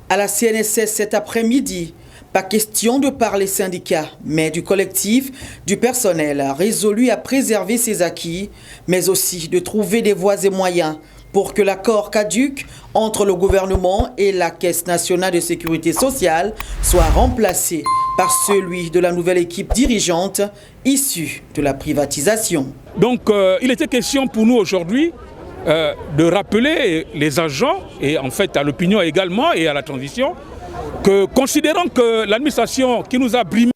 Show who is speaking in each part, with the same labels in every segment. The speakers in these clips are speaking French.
Speaker 1: À la CNSS cet après-midi, pas question de parler syndicats, mais du collectif, du personnel résolu à préserver ses acquis, mais aussi de trouver des voies et moyens pour que l'accord caduc entre le gouvernement et la Caisse nationale de sécurité sociale soit remplacé par celui de la nouvelle équipe dirigeante issue de la privatisation.
Speaker 2: Donc il était question pour nous aujourd'hui de rappeler les agents et en fait à l'opinion également et à la transition que considérant que l'administration qui nous a brimé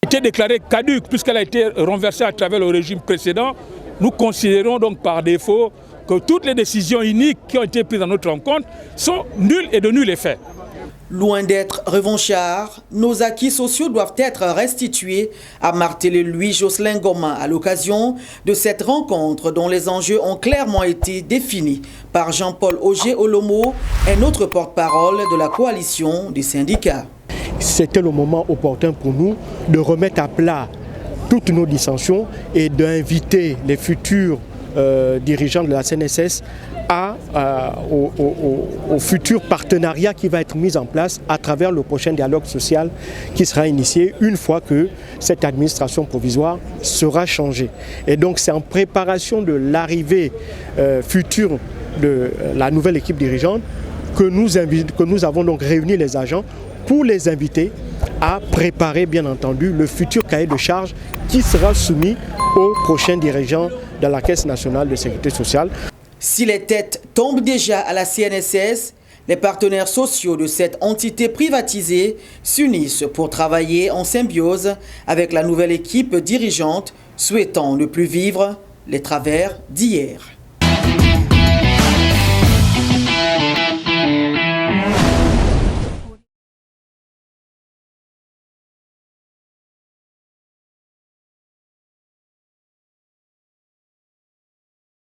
Speaker 2: était déclarée caduque puisqu'elle a été renversée à travers le régime précédent, nous considérons donc par défaut que toutes les décisions iniques qui ont été prises à notre rencontre sont nulles et de nul effet.
Speaker 1: Loin d'être revanchards, nos acquis sociaux doivent être restitués, a martelé Louis Jocelyn Gomin à l'occasion de cette rencontre dont les enjeux ont clairement été définis par Jean-Paul Auger-Olomo, un autre porte-parole de la coalition des syndicats.
Speaker 3: C'était le moment opportun pour nous de remettre à plat toutes nos dissensions et d'inviter les futurs dirigeants de la CNSS au futur partenariat qui va être mis en place à travers le prochain dialogue social qui sera initié une fois que cette administration provisoire sera changée. Et donc c'est en préparation de l'arrivée future de la nouvelle équipe dirigeante que nous avons donc réuni les agents pour les inviter à préparer bien entendu le futur cahier de charges qui sera soumis aux prochains dirigeants de la Caisse nationale de sécurité sociale.
Speaker 1: Si les têtes tombent déjà à la CNSS, les partenaires sociaux de cette entité privatisée s'unissent pour travailler en symbiose avec la nouvelle équipe dirigeante souhaitant ne plus vivre les travers d'hier.